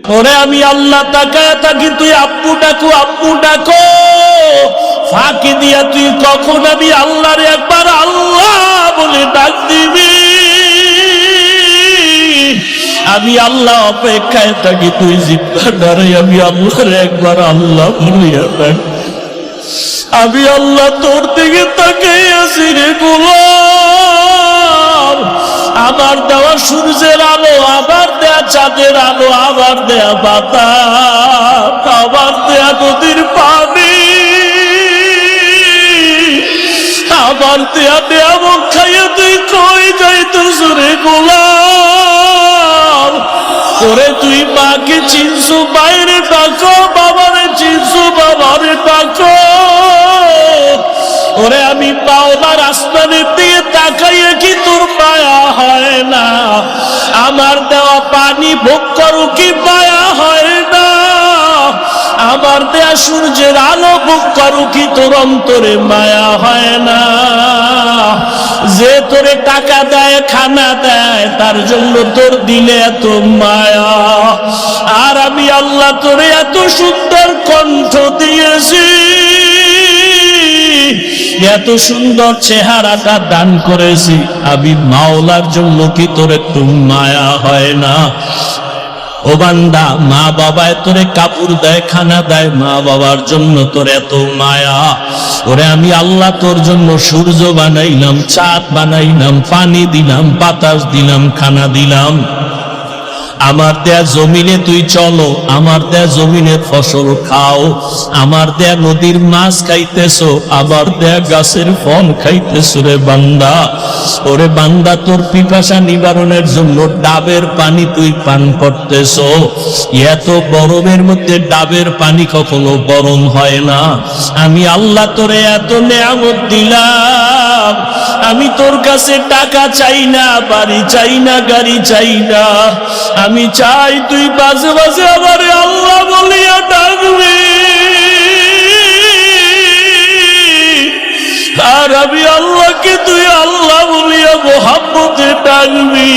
ওরে আমি আল্লাহ তাকায় থাকি, তুই আব্বু ডাকো আব্বু ডাকো, ফাঁকি দিয়া তুই কখন আমি আল্লাহরে একবার আল্লাহ বলে ডাক দিবি। আমি আল্লাহ অপেক্ষায় থাকি, তুই জিব্বা ধরে আমি আল্লাহরে একবার আল্লাহ বলিয়া ডাক। আমি আল্লাহ তোর দিকে তাকিয়ে আছি রে গোলাম। আমার দেওয়া সূর্যের আলো, আবার দেয়া চাঁদের আলো, আবার দেয়া বাতাস, আবার দেয়া নদীর পানি, আবার দেয়া নিয়ামত খাইয়া তুই কই যাইতেছ রে গোলাম। ওরে তুই মাকে চিনছু, বাইরে ডাকো, বাবারে চিনছু, বাবারে ডাকো। ওরে আমি পাওনার আসমানের দিকে তাকাইয়ে কি তোর মায়া হয় না? আমার দেওয়া পানি ভোগ করো কি মায়া হয় না? আমার দেয়া সূর্যের আলো ভোগ করো কি তোর অন্তরে মায়া হয় না? যে তোরে টাকা দেয়, খানা দেয়, তার জন্য তোর দিলে এত মায়া। আর আমি আল্লাহ তোরে এত সুন্দর কণ্ঠ দিয়েছি, এত সুন্দর চেহারাটা দান করেছি, আমি মাওলার জন্য কি তোর একটু মায়া হয় না? ও বান্দা, মা বাবায় তোরে কাপড় দেয়, খানা দেয়, মা বাবার জন্য তোর এত মায়া। ওরে আমি আল্লাহ তোর জন্য সূর্য বানাইলাম, চাঁদ বানাইলাম, পানি দিলাম, বাতাস দিলাম, খানা দিলাম। আমার দেয়া জমিনে তুই চলো, আমার দেয়া জমিনের ফসল খাও, আমার দেয়া নদীর মাছ খাইতেছো, আমার দেয়া গাছের ফল খাইতেছো রে বান্দা। ওরে বান্দা, তোর পিপাসা নিবারণের জন্য ডাবের পানি তুই পান করতেছো। এত গরমের মধ্যে ডাবের পানি কখনো গরম হয় না। আমি আল্লাহ তোরে এত নেয়ামত দিলাম, আমি তোর কাছে টাকা চাই না, বাড়ি চাই না, গাড়ি চাই না। আমি চাই তুই বাজে বাজে আমারে আল্লাহ বলিয়া ডাকবি। আর আমি আল্লাহকে তুই আল্লাহ বলিয়া মোহাম্মদে ডাকবি।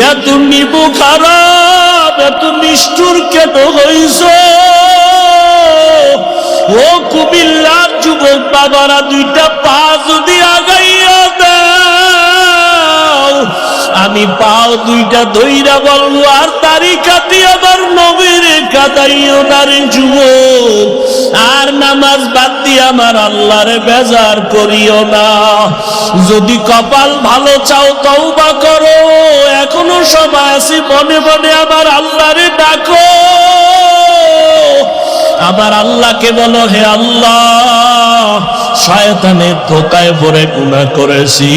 এত নিবু খারাপ, এত নিষ্ঠুর কেন হইছ? ও কুমিল্লার যুবক বাবারা, দুইটা পা যদি আগাইয়া দাও, আমি পাও দুইটা দইরা বলবো, আর তারি কাটি আবার নবীর কাটাইও না রে যুবক। আর নামাজ বাদ দিয়ে আমার আল্লাহরে বেজার করিও না। যদি কপাল ভালো চাও তওবা করো, এখনো সময় আছে, মনে মনে আমার আল্লাহরে ডাকো। আমার আল্লাহকে বলো, হে আল্লাহ, শয়তানের ধোকায় পড়ে গুনাহ করেছি,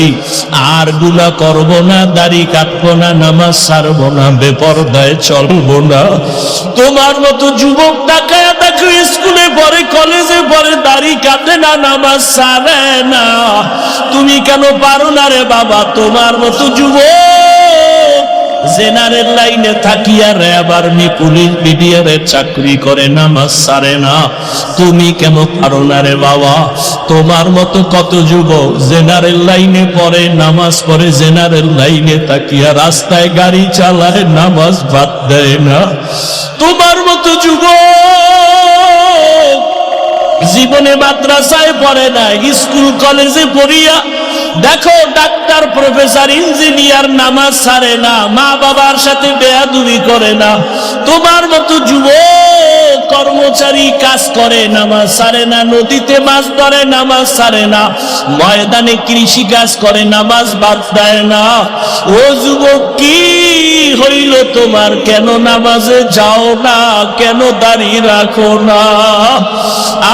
আর গুনাহ করব না, দাড়ি কাটবো না, নামাজ ছাড়বো না, বেপরদায় চলবো না। তোমার মতো যুবক তাকায়া দেখো, স্কুলে পড়ে, কলেজে পড়ে, দাড়ি কাটে না, নামাজ ছাড়ে না। তুমি কেন পারো না রে বাবা? তোমার মতো যুবক জেনারেল লাইনে থাকিয়া র্যাব, আর্মি, পুলিশ, বিডিআরের চাকরি করে, নামাজ ছাড়ে না। তুমি কেন পারো না রে বাবা? তোমার মতো কত যুবক জেনারেল লাইনে পড়ে, নামাজ পড়ে, জেনারেল লাইনে থাকিয়া রাস্তায় গাড়ি চালায়, নামাজ বাদ দেয় না। তোমার মতো যুবক জীবনে মাদ্রাসায় পড়ে না, স্কুল কলেজে পড়িয়া দেখো ডাক্তার, প্রফেসর, ইঞ্জিনিয়ার, নামাজ ছাড়ে না, মা বাবার সাথে বেয়াদবি করে না। তোমার মতো যুবক কর্মচারী কাজ করে, নামাজ ছাড়ে না, নদীতে মাছ ধরে, নামাজ ছাড়ে না, ময়দানে কৃষি কাজ করে, নামাজ বাদ দেয় না। ও যুবক, কি হইল তোমার? কেন নামাজে যাও না? কেন দাঁড়িয়ে রাখো না?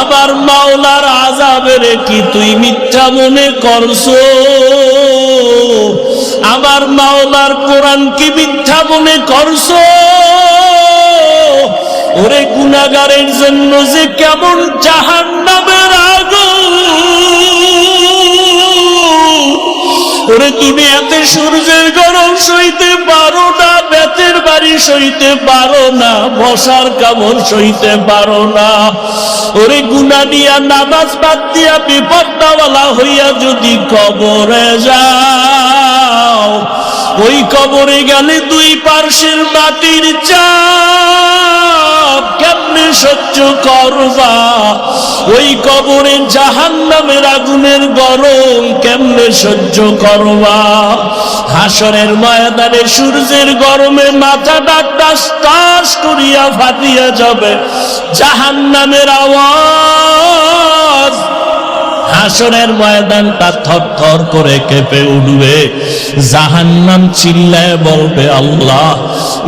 আবার মাওলার আযাবের কি তুই মিথ্যা মনে করছো? আমার মাওলার কোরআন কি মিথ্যা মনে করছো? ওরে গুনাহগারের জন্য যে কেমন জাহান্নামের আগুন! ওরে দুনিয়াতে সূর্যের গরম সইতে পারো না, বেতের বাড়ি সইতে পারো না, বসার কামড় সইতে পারো না। ওরে গুনাহ দিয়া, নামাজ বাদ দিয়া, বিপদওয়ালা হইয়া যদি কবরে যাও, ওই কবরে গেলে দুই পার্শ্বের মাটির চাল করবা, ওই কবরে জাহান্নামের আগুনের গরম কেমনে সহ্য করবা? হাসরের ময়দানে সূর্যের গরমে মাথাটা টাস টাস করিয়া ফাটিয়া যাবে, জাহান্নামের আওয়াজ, হাসরের ময়দানটা থরথর করে কেঁপে উঠবে। জাহান্নাম চিল্লায় বলবে, আল্লাহ,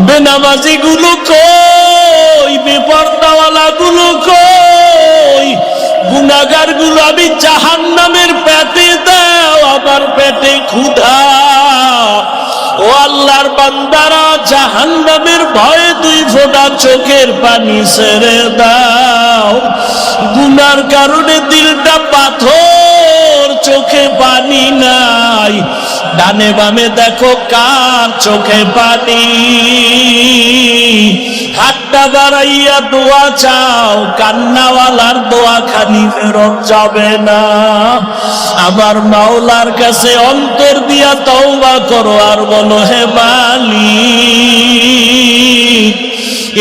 বেনামাজি গুলো কই, বেপরদাওয়ালা গুলো কই, গুনাহগার গুলো আমি জাহান্নামের পেটে দাও, আমার পেটে ক্ষুধা। ও আল্লাহর বান্দারা, জাহান্নামের ভয়ে 2 ফোঁটা চোখের পানি ছেড়ে দাও। গুনার কারণে দিলটা পাথর, চোখে পানি নাই। ডানে বামে দেখো কার চোখে পানি। হাতটা বাড়াইয়া দোয়া চাও, কান্নাওয়ালার দোয়া খালি ফেরত যাবে না। আবার মাওলার কাছে অন্তর দিয়া তওবা করো আর বলো, হে মালিক,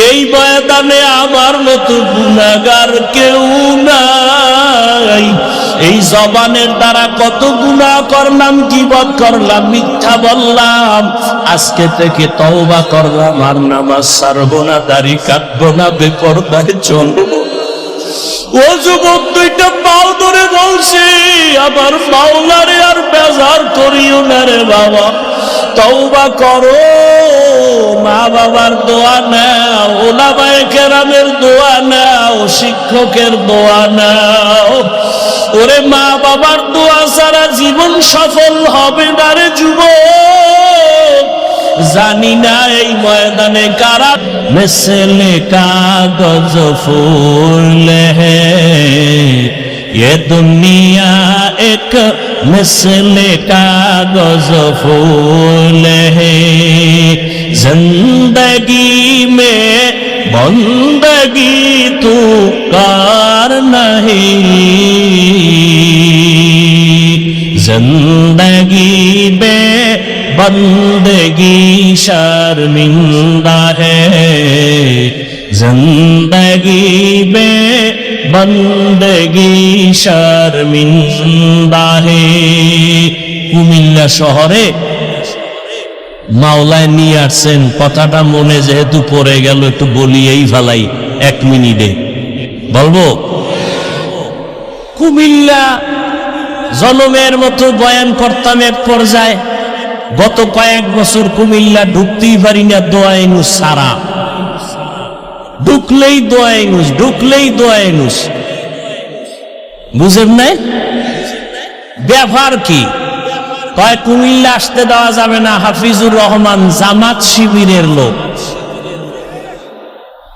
এই ময়দানে আমার মতো গুনাহগার কেউ নাই। এই জবানের দ্বারা কত গুনাহ করলাম, গীবত করলাম, মিথ্যা বললাম, আজকে থেকে তওবা করলাম, আর নামাজ ছাড়বো না, দাড়ি কাটবো না, বেপরদায় চলবো। ও যুবক, 2টা পাও ধরে বলছি, আমার মাওলারে আর বেজার করিও না রে বাবা, তওবা করো। মা বাবার দোয়া নাও, ওলামায়ে কেরামের দোয়া নাও, শিক্ষকের দোয়া নাও। ওরে মা বাবার দোয়া ছাড়া জীবন সফল হবে না রে যুবক। জানি না এই ময়দানে কারা মিসলে কাগজ ফুল হ্যায়, ये दुनिया एक मिसले कागज फूल है, जिंदगी में बंदगी तू कार नहीं, जिंदगी में बंदगी शर्मिंदा है, जिंदगी में बंदगी शर्मिंदा है। কুমিল্লা শহরে মাওলায় নিয়ে আসছেন, কথাটা মনে যেহেতু পড়ে গেল একটু বলিয়েই ফেলাই 1 মিনিটে। বলবো? কুমিল্লা জনমের মতো বয়ান করতাম এক পর্যায়ে। গত কয়েক বছর কুমিল্লা ঢুকতেই পারি না, দোয়াইনুস সারা, ঢুকলেই দোয়াইনুস, ঢুকলেই দোয়াইনুস। বুঝেন নাই ব্যাপার কি? কয় কুমিল্লা আসতে দেওয়া যাবে না, হাফিজুর রহমান জামাত শিবিরের লোক।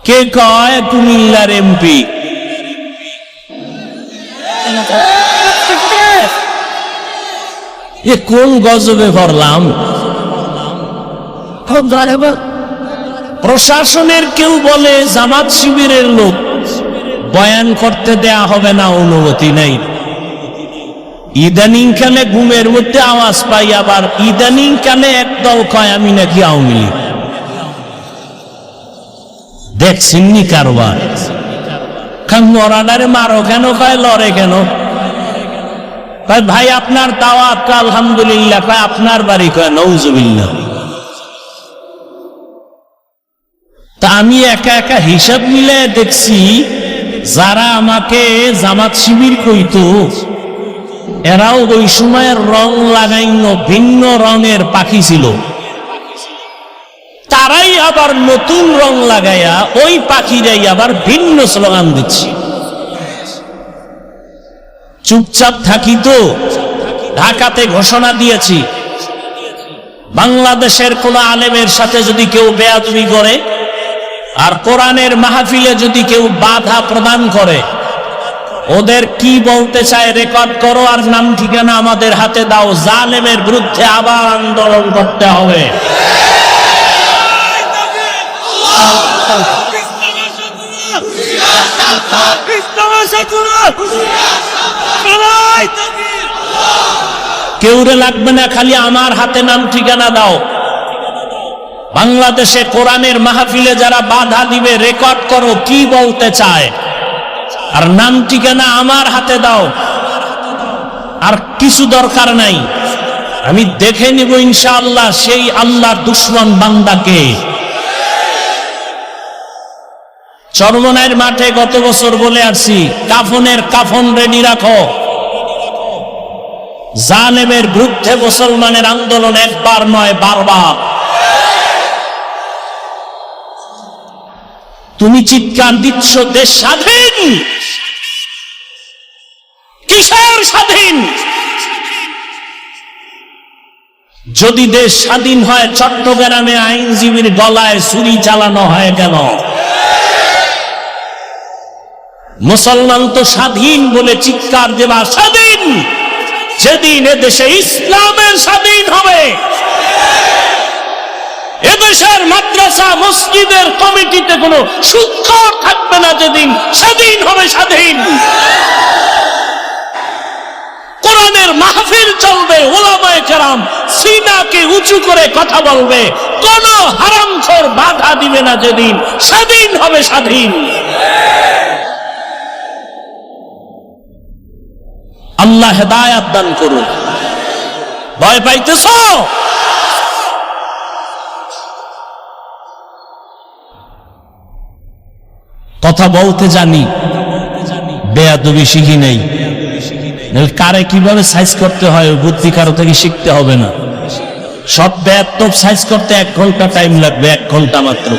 কে কয়? কুমিল্লার এমপি। এ কোন গজবে পড়লাম? প্রশাসনের কেউ বলে জামাত শিবিরের লোক, বয়ান করতে দেয়া হবে না, অনুমতি নেই। ইদানিং কালে ঘুমের মধ্যে আওয়াজ পাই, আবার ইদানিং কালে একদল কয় আমি নাকি আওয়ামী লীগ। দেখছেননি কারবার? খান মরানারে মারো কেন? কয় লড়ে কেন? কয় ভাই আপনার দাওয়াত, আলহামদুলিল্লাহ। কয় আপনার বাড়ি? কয় নউজুবিল্লাহ। তা আমি একা একা হিসাব মিলে দেখছি, যারা আমাকে জামাত শিবির কইতো এরাও ওই সময়ের রং লাগাইনো ভিন্ন রঙের পাখি ছিল। তারাই আবার নতুন রং লাগাইয়া ওই পাখিরাই আবার ভিন্ন স্লোগান দিচ্ছে। চুপচাপ থাকি তো? ঢাকাতে ঘোষণা দিয়েছি, বাংলাদেশের কোন আলেমের সাথে যদি কেউ বেয়াদবি করে আর কোরআনের মাহফিলে যদি কেউ বাধা প্রদান করে, ওদের কি বলতে চায় রেকর্ড করো আর নাম ঠিকানা আমাদের হাতে দাও। জালেমের বিরুদ্ধে আবার আন্দোলন করতে হবে। কেউরে লাগবে না, খালি আমার হাতে নাম ঠিকানা দাও। বাংলাদেশে কোরআনের মাহফিলে যারা বাধা দিবে রেকর্ড করো কি বলতে চায়। আর নাম ঠিকানা আমার হাতে দাও, আর কিছু দরকার নাই, আমি দেখে নিব ইনশাআল্লাহ সেই আল্লাহর দুশমন বান্দাকে। চরমনাইয়ের মাঠে গত বছর বলে আসছি, কাফনের কাফন রেডি রাখো। জালেমের বিরুদ্ধে মুসলমানের আন্দোলন একবার নয়, বারবার। তুমি চিৎকার দিচ্ছ দেশ স্বাধীন, কিসের স্বাধীন? যদি দেশ স্বাধীন হয়, চট্টগ্রামে আইনজীবীর গলায় ছুরি চালানো হয় কেন? মুসলমান তো স্বাধীন বলে চিৎকার দেবা স্বাধীন, যেদিন এদেশে ইসলামের স্বাধীন হবে, এদেশের মাদ্রাসা মসজিদের কমিটিতে কোনো সুদখোর থাকবে না, যেদিন স্বাধীন হবে স্বাধীন। কোরআনের মাহফিল চলবে, উলামায়ে কেরাম সিনাকে উঁচু করে কথা বলবে, কোন হারামখোর বাধা দিবে না, যেদিন স্বাধীন হবে স্বাধীন। আল্লাহ হেদায়াত দান করুন। ভয় পাইতেছ? কথা বলতে জানি, বেয়াদবি শিখি নাই। কারে কিভাবে সাইজ করতে হয় বুদ্ধি কারো থেকে শিখতে হবে না। সব বেয়াদব সাইজ করতে 1 ঘন্টা টাইম লাগবে, 1 ঘন্টা মাত্র।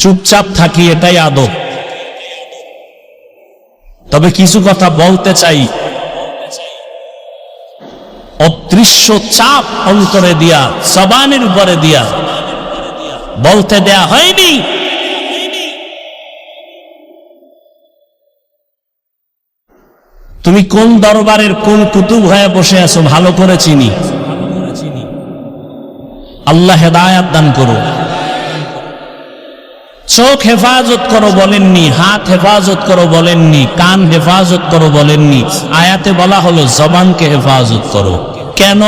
চুপচাপ থাকি, এটাই আদব। তবে কিছু কথা বলতে চাই, অদৃশ্য চাপ অন্তরে দিয়া, জবানের উপরে দিয়া বলতে দেয়া হয়নি। তুমি কোন দরবারের কোন কুতুব হয়ে বসে আছো ভালো করে চিনি। আল্লাহ হেদায়াত দান করো। চোখ হেফাজত করো বলেননি, হাত হেফাজত করো বলেননি, কান হেফাজত করো বলেননি। আয়াতে বলা হলো জবানকে হেফাজত করো। কেন?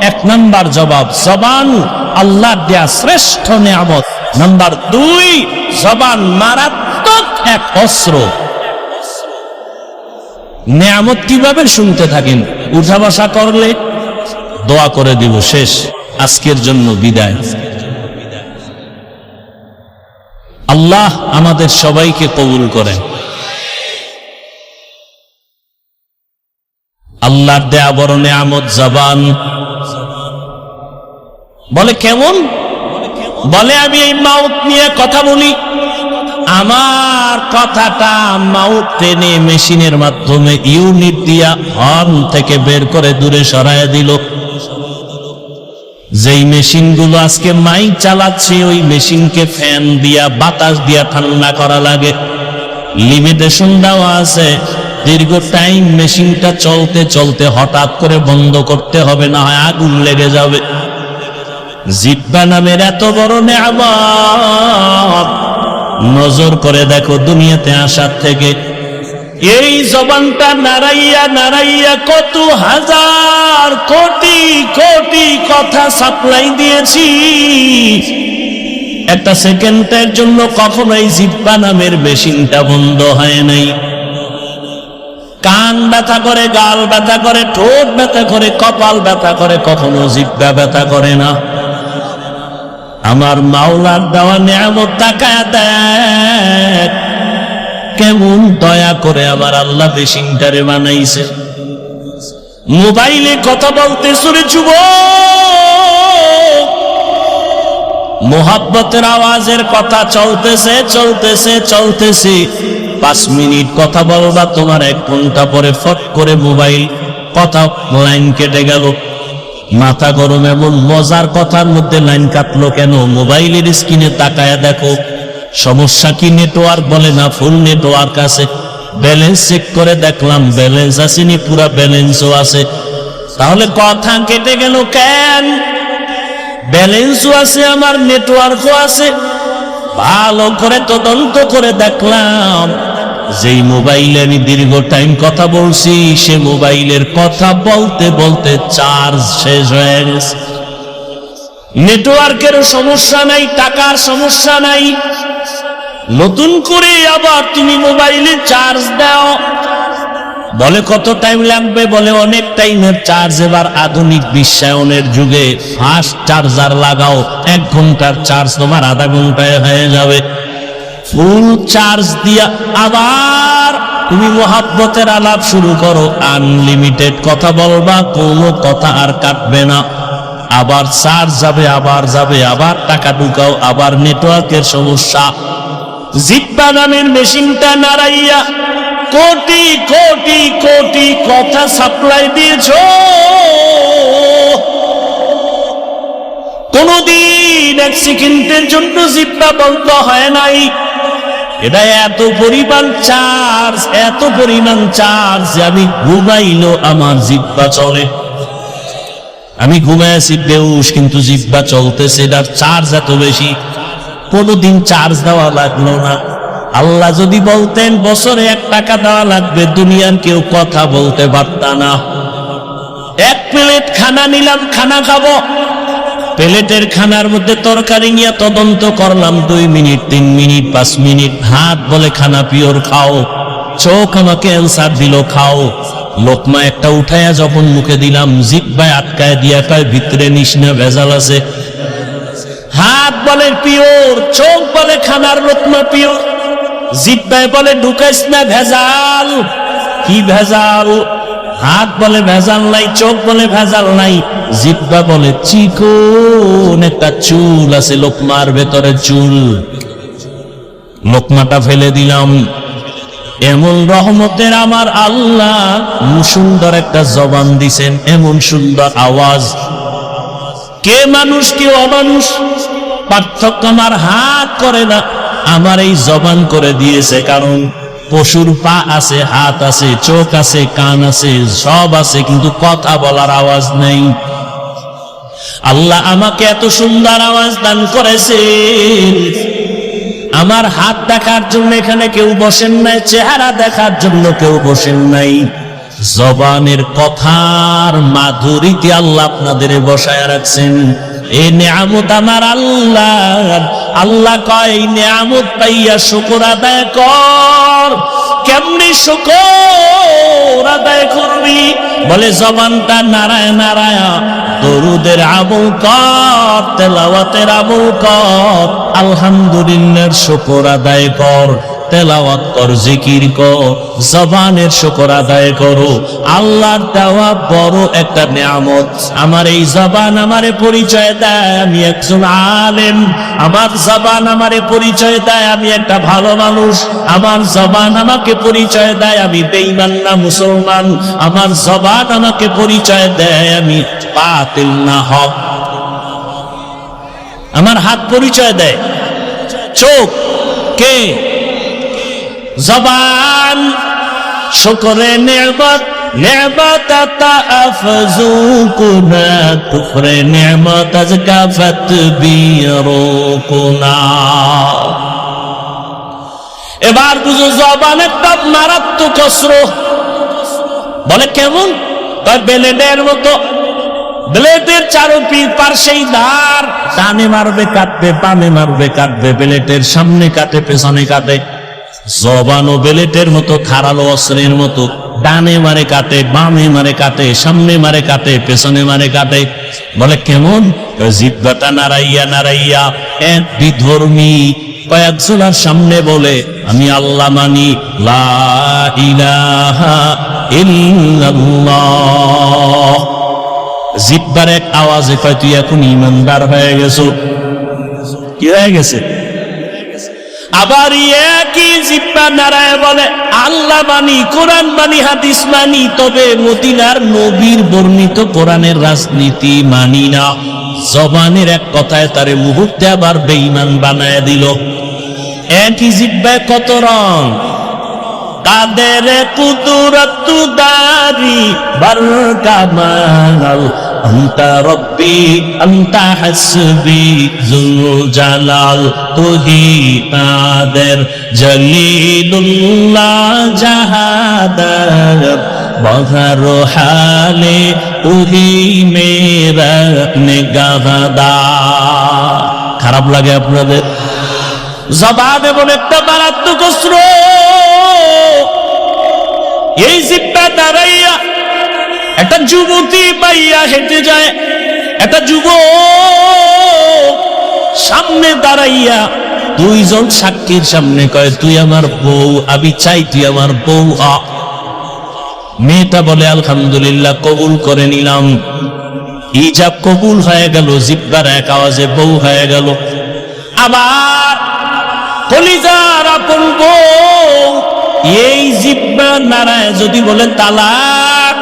1 নাম্বার জবাব, জবান আল্লাহর দেয়া শ্রেষ্ঠ নিয়ামত। নাম্বার 2, জবান মারাত্মক এক অস্ত্র। নিয়ামত কিভাবে শুনতে থাকেন? উঠা বসা করলে দোয়া করে দিব, শেষ, আজকের জন্য বিদায়। আল্লাহ আমাদের সবাইকে কবুল করেন। আল্লাহর দেয়া বড় নিয়ামত জবান। বলে কেমন? বলে আমি এই মাউথ নিয়ে কথা বলি, আমার কথাটা মাউথ টেনে মেশিনের মাধ্যমে ইউনিট দিয়া হর্ন থেকে বের করে দূরে সরাইয়া দিল। যেই মেশিনগুলো আজকে মাইক চালাচ্ছে, ওই মেশিনকে ফ্যান দিয়া বাতাস দিয়া ঠান্ডা করা লাগে, লিমিটেশন দেওয়া আছে। দীর্ঘ টাইম মেশিনটা চলতে চলতে হঠাৎ করে বন্ধ করতে হবে, না হয় আগুন লেগে যাবে। জিহ্বা নামের এত বড় নিয়ামত, নজর করে দেখো দুনিয়াতে আসার থেকে এই জবানটা নাড়াইয়া নাড়াইয়া কত হাজার কোটি কোটি কথা সাপ্লাই দিয়েছি। একটা সেকেন্ডের জন্য কখনোই জিহ্বা নামের মেশিনটা বন্ধ হয় নাই। কান ব্যথা করে, গাল ব্যথা করে, ঠোঁট ব্যথা করে, কপাল ব্যথা করে, কখনো জিহ্বা ব্যথা করে না। আমার মাওলার দেওয়া নিয়ামত তাকায় দেখ, কেমন দয়া করে আমার আল্লাহ মেশিনটারে বানাইছে। মোবাইলে কথা বলতে শুনে যুবক, মোহাব্বতের আওয়াজের কথা চলতেছে চলতেছে চলতেছে, 5 মিনিট কথা বলবা, তোমার 1 ঘন্টা পরে ফট করে মোবাইল কথা লাইন কেটে গেল। মাথা গরম। এমন মজার কথার মধ্যে লাইন কাটলো কেন? মোবাইলের স্ক্রিনে তাকায়া দেখো, সমস্যা কি নেটওয়ার্ক? বলে না, ফুল নেটওয়ার্ক আছে। ব্যালেন্স চেক করে দেখলাম ব্যালেন্স আসেনি, পুরা ব্যালেন্সও আছে। তাহলে কথা কেটে গেল কেন? ব্যালেন্সও আছে, আমার নেটওয়ার্কও আছে। ভালো করে তদন্ত করে দেখলাম, যেই মোবাইলে আমি দীর্ঘ টাইম কথা বলছি, সে মোবাইলের কথা বলতে বলতে চার্জ শেষ হয়ে গেছে। নেটওয়ার্কের সমস্যা নাই, টাকার সমস্যা নাই, নতুন করে আবার তুমি মোবাইলে চার্জ দাও, বলে কত টাইম লাগবে, বলে অনেক টাইমের চার্জ। এবার আধুনিক বিশ্বায়নের যুগে ফাস্ট চার্জার লাগাও, 1 ঘন্টার চার্জ তোমার আধা ঘন্টায় হয়ে যাবে। ফুল চার্জ দিয়া আবার তুমি মোহাব্বতের আলাপ শুরু করো, আনলিমিটেড কথা বলবা, কোনো কথা আর কাটবে না। আবার চার্জ যাবে, আবার যাবে, আবার টাকা ঢুকাও, আবার নেটওয়ার্কের সমস্যা। জিহ্বা নামের মেশিনটা নাড়াইয়া কোটি কোটি কোটি কথা সাপ্লাই দিয়েছ, কোনদিন 1 সেকেন্ডের জন্য জিহ্বা বন্ধ হয় নাই। এটা এত পরিমাণ চার্জ, এত পরিমাণ চার্জ যে আমি ঘুমাইলো আমার জিহ্বা চলে। আমি ঘুমাইছি বেউস, কিন্তু জিহ্বা চলতেছে, এটার চার্জ এত বেশি। কোনদিন চার্জ দেওয়া লাগলো না। আল্লাহ যদি বলতেন বছরে 1 টাকা দেওয়া লাগবে, দুনিয়ার কেউ কথা বলতে পারত না। 1 প্লেট খানা নিলাম, খানা খাবো, প্লেটের খানার মধ্যে তরকারি নিয়ে তদন্ত করলাম 2 মিনিট, 3 মিনিট, 5 মিনিট। হাত বলে খানা পিওর খাও, চোখ আমাকে অ্যান্সার দিল খাও। লোকমা একটা উঠাইয়া যখন মুখে দিলাম, জিহ্বায় আটকায় দিয়া কয় ভিতরে নিস না, ভেজাল আছে। হাত বলে পিওর, চোখ বলে খানার লোকমা পিওর, জিহ্বায় বলে ঢুকাইস না, ভেজাল। কি ভেজাল? হাত বলে ভেজাল নাই, চোখ বলে ভেজাল নাই, জিহ্বা বলে চিকন একটা চুল আছে লোকমার ভেতরে, চুল। লোকমাটা ফেলে দিলাম। এমন রহমতের আমার আল্লাহ সুন্দর একটা জবান দিছেন, এমন সুন্দর আওয়াজ। কে মানুষ কে অমানুষ পার্থক্য আমার হাত করে না, আমার এই জবান করে দিয়েছে। কারণ পশুর পা আছে, হাত আছে, চোখ আছে, কান আছে, সব আছে, কিন্তু কথা বলার আওয়াজ নেই। আল্লাহ আমাকে এত সুন্দর আওয়াজ দান করেছেন। আমার হাত দেখার জন্য এখানে কেউ বসেন নাই, চেহারা দেখার জন্য কেউ বসেন নাই। জবানের কথার মাধুরীতে আল্লাহ আপনাদের বসায় রাখছেন। এই নিয়ামত আমার আল্লাহ। আল্লাহ কয় এই নিয়ামত পাইয়া শুকর আদায় কর। কেমনি শুকর আদায় করবি? বলে জবানটা নারায় নারায় দরুদের আমল কর, তেলাওয়াতের আমল কর, আলহামদুলিল্লাহর শুকর আদায় কর, তেলাওয়াত কর, জিকির কর, জবানের শুকর আদায় করো। আল্লাহর দেওয়া বড় একটা নিয়ামত। আমার এই জবান আমারে পরিচয় দেয় আমি একজন আলেম, আমার জবান আমারে পরিচয় দেয় আমি একটা ভালো মানুষ, আমার জবান আমাকে পরিচয় দেয় আমি বেঈমান না মুসলমান, আমার জবান আমাকে পরিচয় দেয় আমি বাতিল না হক। আমার হাত পরিচয় দেয়, চোখ কে? জবান। শুকরে নিয়ামত, নিয়ামত আতা আফজুকুনা, কুফরে নিয়ামত আজকা ফাতবিরুকুনা। এবার বুঝো জবান একটা মারাত্মক অস্ত্র। বলে কেমন? ব্লেডের মতো, ব্লেডের পার্শ্বেই ধার, ডানে মারবে কাটবে, বামে মারবে কাটবে, ব্লেডের সামনে কাটে, পেছনে কাটে। জবানও বেলেটের মতো, ধারালো অস্ত্রের মতো, ডানে মারে কাটে, বামে মারে কাটে, সামনে মারে কাটে, পেছনে মারে কাটে। বলে কেমন? জিহ্বাটা নাড়াইয়া নাড়াইয়া এক বিধর্মী কয়েকজনের সামনে বলে আমি আল্লাহ মানি, লা ইলাহা ইল্লাল্লাহ। জিহ্বার এক আওয়াজে কয় তুই এখন ইমানদার হয়ে গেছো। কি হয়ে গেছে? আবার একই জিহ্বা নারায় বলে আল্লাহ মানি, কোরআন মানি, হাদিস মানি, তবে মদিনার নবীর বর্ণিত কোরআনের রাজনীতি মানি না। জবানের এক কথায় তারে মুহূর্তে আবার বেঈমান বানায় দিল। একই জিহ্বায় কত রং, কাদের কুদরত দারি বার কামাল, আন্তা রব্বি আন্তা হাসবি যুল জালাল, তুহি কাদের জলিলুল্লাহ জাহাদার, বহর হালে তুহি মেরা নিগাহদার। খারাপ লাগে আপনাদের? জবান এমন একটা মারাত্মক অস্ত্র, এই জিহ্বা দাঁড়াইয়া একটা যুবতী পাইয়া হেঁটে যায়, একটা যুবক সামনে দাঁড়াইয়া দুইজন সাক্ষীর সামনে কয়, তুই আমার বউ, আমি চাই তুই আমার বউ হ। মেয়েটা বলে, আলহামদুলিল্লাহ, কবুল করে নিলাম। ইজাব কবুল হয়ে গেল, জিহ্বার এক আওয়াজে বউ হয়ে গেল। আবার কলিজার আপন বউ, এই জিহ্বা নাড়ায় যদি বলে তালাক,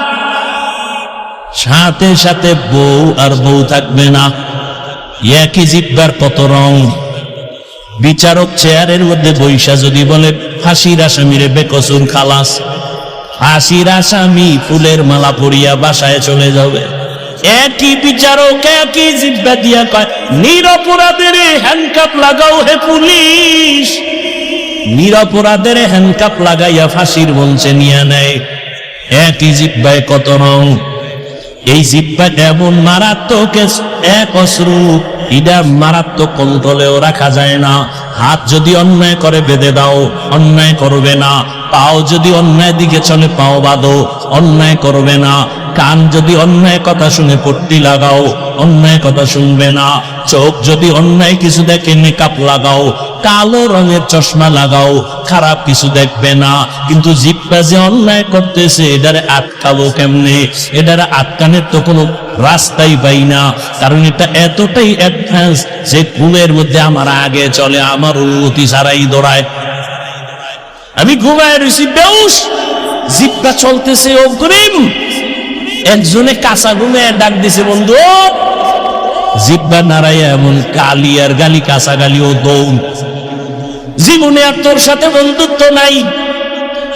সাথে সাথে বউ আর বউ থাকবে না। একই জিহ্বার কত রং। বিচারক চেয়ারের মধ্যে বৈশা যদি বলে ফাঁসির আসামিরে বেকসুর খালাস, ফাঁসির আসামি ফুলের মালা পরিয়া বাসায় চলে যাবে। একই বিচারক একই জিহ্বা দিয়া কয়, নিরপরাধের হ্যান্ডকাপ লাগাও হে পুলিশ। নিরপরাধের হ্যান্ডকাপ লাগাইয়া ফাঁসির মঞ্চে নিয়ে নেয়। একই জিহ্বায় কত রং। এই জিহ্বা এমন মারাত্মক এক অস্ত্র, এটা মারাত্মক কন্ট্রোলেও রাখা যায় না। হাত যদি অন্যায় করে বেঁধে দাও, অন্যায় করবে না। পাও যদি অন্যায় দিকে চলে, পাও বাঁধো, অন্যায় করবে না। কান যদি অন্যায় কথা শুনে পট্টি লাগাও, অন্যায় কথা শুনবে না। চোখ যদি অন্যায় কিছু দেখে মেকআপ লাগাও, কালো রঙের চশমা লাগাও, খারাপ কিছু দেখবে না। কিন্তু জিহ্বা যে অন্যায় করতেছে, এটারে আটকাবো কেমনে? এটারে আটকানের তো কোনো রাস্তাই পাই না, কারণ এটা এতটাই অ্যাডভান্স যে কুলের মধ্যে আমার আগে চলে, আমার অনুমতি ছাড়াই দৌড়ায়। আমি ঘুমায় রয়েছি বেউস, জিহ্বা চলতেছে অগ্রিম। একজনে কাঁচা ঘুমে ডাক দিছে, বন্ধু। জিহ্বা নাড়াইয়া এমন গালি আর গালি, কাঁচা গালি ও দৌড়। জীবনে আর তোর সাথে বন্ধুত্ব নাই।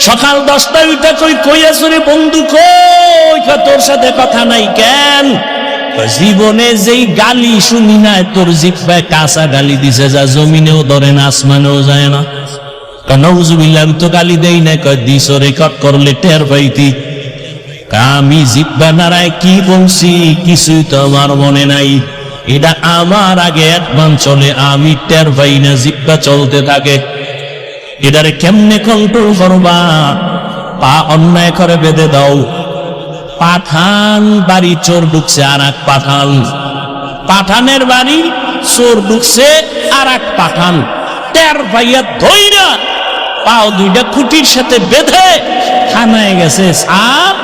সকাল 10টায় উঠা কই আসরে বন্ধু কই, তোর সাথে কথা নাই কেন? জীবনে যেই গালি শুনি নাই, তোর জিহ্বায় কাঁচা গালি দিছে, যা জমিনেও ধরে না, আসমানেও যায় না। নাউজুবিল্লাহ, আমি তো গালি দেই নাই। কয় দিস, রেকর্ড করলে টের পাইতি। আমি জিহ্বা নাড়ায় কি বলছি কিছুই তো আমার মনে নাই। এটা আমার আগে অ্যাডভান্স চলে, আমি টের পাই না, জিহ্বা চলতে থাকে। এটারে কেমনে কন্ট্রোল করবা? পা অন্যায় করে বেঁধে দাও। পাঠান বাড়ি চোর ঢুকছে, আর এক পাঠান। পাঠানের বাড়ি চোর ঢুকছে, আর এক পাঠান। টের পাইয়া ধইরা পাও দুইটা খুঁটির সাথে বেঁধে থানায় গেছে। আর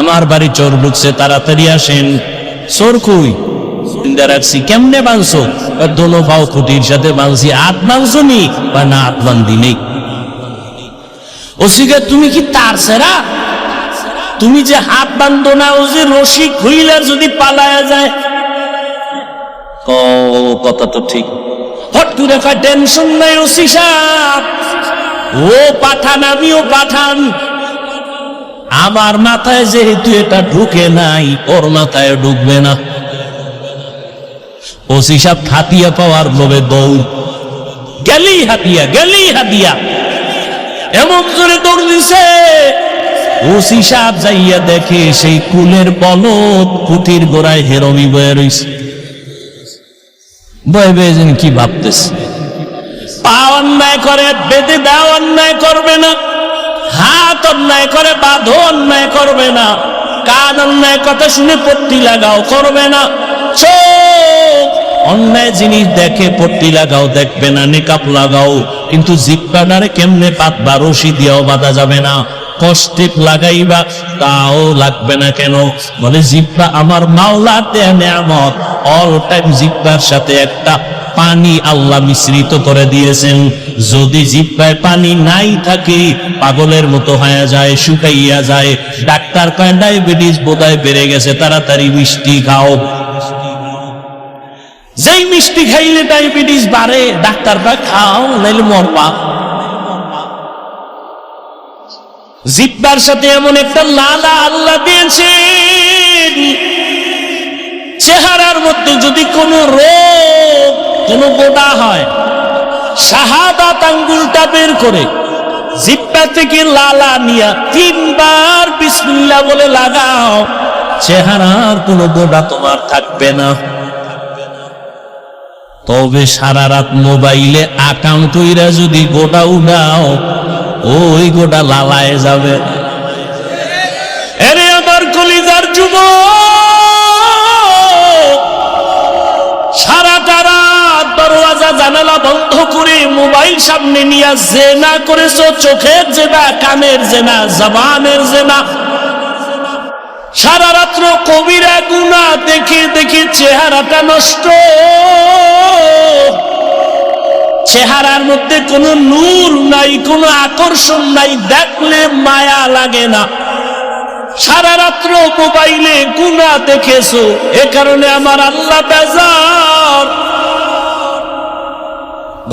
আমার বাড়ি চোর ঢুকছে, তাড়াতাড়ি আসেন। চোর কই? রাখছি। কেমনে বাঁধছো? দোনো পাও খুঁটির সাথে বাঁধছি। হাত বাঁধছো নি? বা না, হাত বান্ধি নেই। ওসিকে তুমি কি তার সেরা? তুমি যে হাত বান্ধো না, ও যে রশি খুইলা যদি পালায়া যায়। কথা তো ঠিক। হট করে কয়, টেনশন নাই ওসি সাহেব, ও পাঠান, আমিও পাঠান। আমার মাথায় যেহেতু এটা ঢুকে নাই, ওর মাথায় ঢুকবে না। ওসি সাহেব হাতিয়া পাওয়ার লোভে দৌড়। গেলি হাতিয়া, গেলি হাতিয়া, এমন জোরে দৌড় দিছে। ওসি সাহেব যাইয়া দেখে সেই কুলের বলদ কুটির গোড়ায় হেরমি বয়ে রইছে। বয়ে বয়ে যেন কি ভাবতেছে। পা অন্যায় করে বেঁধে দাও, অন্যায় করবে না। হাত অন্যায় করে বাঁধো, অন্যায় করবে না। কান অন্যায় কথা শুনে পট্টি লাগাও, করবে না। চোখ অন্যায় জিনিস দেখে পট্টি লাগাও, দেখবে না। নিকাপ লাগাও, কিন্তু জিহ্বাটারে কেমনে বাঁধবা? রশি দিয়েও বাঁধা যাবে না। কষ্টে লাগাইবা, তাও লাগবে না। কেন? বলে জিহ্বা আমার মাওলার দেয়া নেয়ামত। অল টাইম জিহ্বার সাথে একটা পানি আল্লাহ মিশ্রিত করে দিয়েছেন। যদি জিহ্বায় পানি নাই থাকে, পাগলের মতো হয়ে যায়, শুকাইয়া যায়। ডাক্তার কয় ডায়াবেটিস বোধহয় বেড়ে গেছে, তাড়াতাড়ি মিষ্টি খাও। যেই মিষ্টি খাইলে ডায়াবেটিস বাড়ে, ডাক্তার কয় খাও, নাইলে মরবা। জিহ্বার সাথে এমন একটা লালা আল্লাহ দিয়েছেন, চেহারার মধ্যে যদি কোনো রোগ, কোনো গোটা হয়, শাহাদাত আঙ্গুলটা বের করে জিহ্বা থেকে লালা নিয়া 3 বার বিসমিল্লাহ বলে লাগাও, চেহারার কোনো গোটা তোমার থাকবে না। তবে সারা রাত মোবাইলে অ্যাকাউন্ট হইরা যদি গোটা উঠাও, ওই গোটা লালায় যাবে। এরে আমার কলিজার যুবক, সারাটা রাত দরওয়াজা জানালা বন্ধ করে মোবাইল সামনে নিয়ে জেনা করেছো, চোখের জেনা, কানের জেনা, জবানের জেনা। সারা রাত্র কবিরা গুনাহ দেখে দেখে চেহারাটা নষ্ট, চেহারার মধ্যে কোনো নূর নাই, কোনো আকর্ষণ নাই, দেখলে মায়া লাগে না। সারা রাত্র মোবাইলে গুনাহ দেখেছো, এ কারণে আমার আল্লাহ বেজার।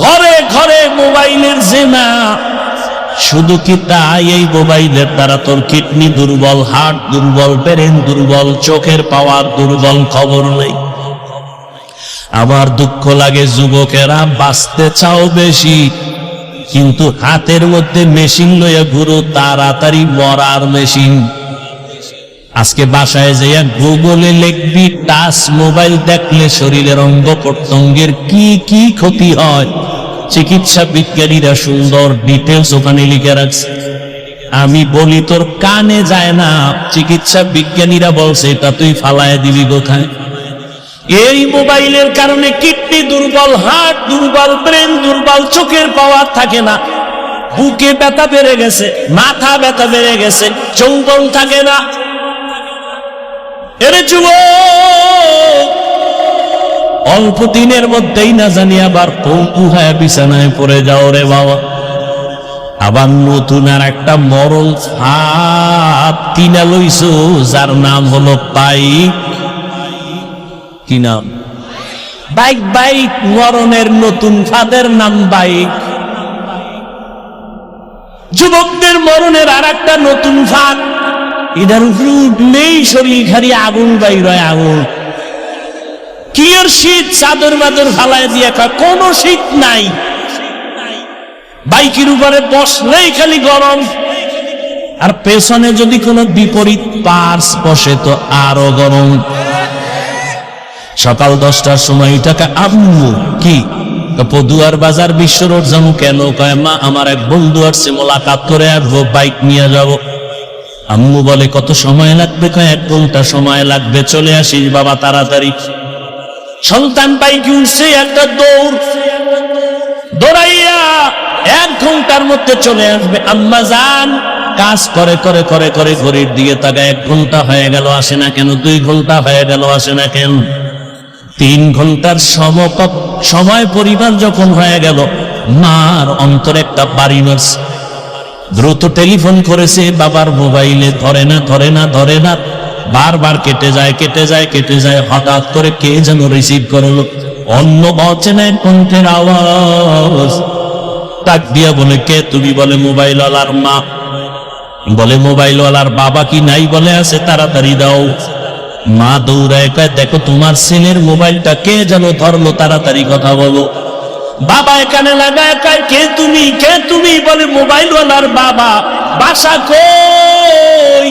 ঘরে ঘরে মোবাইলের জিনা। শুধু কি তাই, এই মোবাইলের দ্বারা তোর কিডনি দুর্বল, হার্ট দুর্বল, ব্রেন দুর্বল, চোখের পাওয়ার দুর্বল, খবর নেই। আমার দুঃখ লাগে, যুবকেরা বাঁচতে চাও বেশি, কিন্তু হাতের মধ্যে মেশিন লইয়া ঘুরো, তাড়াতাড়ি মরার মেশিন। আজকে বাসায় যাইয়া গুগলে লিখবি টাচ মোবাইল দেখলে শরীরের অঙ্গ প্রত্যঙ্গের কি কি ক্ষতি হয়, চিকিৎসা বিজ্ঞানীরা সুন্দর ডিটেলস ওখানে লিখে রাখছে। আমি বলি তোর কানে যায় না, চিকিৎসা বিজ্ঞানীরা বলছে এটা তুই ফালায় দিবি কোথায়? এই মোবাইলের কারণে কিডনি দুর্বল, হার্ট দুর্বল, ব্রেন দুর্বল, চোখের পাওয়ার থাকে না, বুকে ব্যথা বেড়ে গেছে, মাথা ব্যথা বেড়ে গেছে, যৌবন থাকে না। এরে যুবক, অল্প দিনের মধ্যেই না জানি আবার পঙ্গু হয়ে বিছানায় পড়ে যাও রে বাবা। আবার নতুন আর একটা মরল ফাঁদ কিনা লইছো, যার নাম হলো বাইক। কি নাম? বাইক। বাইক মরণের নতুন ফাঁদের নাম বাইক। যুবকদের মরণের আর একটা নতুন ফাঁদ, এটার উপরে উঠলেই শরীর খালি আগুন বাইর হয়, আগুন। কি আর শীত, চাদর বাদর ফালায় দিয়ে কোনো শীত নাই, বাইকের উপরে বসলেই খালি গরম। আর পেছনে যদি কোনো বিপরীত পার্স বসে তো আরো গরম। সকাল 10টার সময় টাকা আম্মু কি পদুয়ার বাজার বিশ্ব রোড যাবো কেন? কয় মা আমার এক বন্ধু আসছে, মোলাকাত করে আসবো, বাইক নিয়ে যাব। আম্মু বলে কত সময় লাগবে? কয় 1 ঘন্টা সময় লাগবে, চলে আসিস বাবা তাড়াতাড়ি। সন্তান বাইকে উঠছে, একটা দৌড়, দৌড়াইয়া 1 ঘন্টার মধ্যে চলে আসবে। আম্মা জান কাজ করে করে করে করে ঘড়ির দিকে তাকায়, 1 ঘন্টা হয়ে গেল আসে না কেন? 2 ঘন্টা হয়ে গেল আসে না কেন? 3 ঘন্টার সময় পরিবার যখন হয়ে গেল, মার অন্তরে একটা বাড়ি মারছে। দ্রুত টেলিফোন করেছে, বাবার মোবাইলে ধরে না ধরে না ধরে না, বারবার কেটে যায় কেটে যায় কেটে যায়। হঠাৎ করে কে যেন রিসিভ করলো, অন্য অচেনা কণ্ঠের আওয়াজ। ডাক দিয়া বলে কে তুমি? বলে মোবাইলওয়ালার মা। বলে মোবাইলওয়ালার বাবা কি নাই? বলে আছে, তাড়াতাড়ি দাও। মা দৌড়ায় কয় দেখো তোমার ছেলের মোবাইলটা কে যেন ধরলো, তাড়াতাড়ি কথা বলো। বাবা এখানে লাগায় কয় কে তুমি? কে তুমি? বলে মোবাইলওয়ালার বাবা। বাসা কই?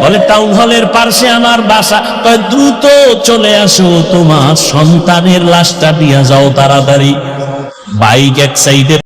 বলে টাউন হলের পাশে আমার বাসা। কয় দ্রুত চলে আসো, তোমার সন্তানের লাশটা নিয়ে যাও তাড়াতাড়ি। বাইক এক সাইডে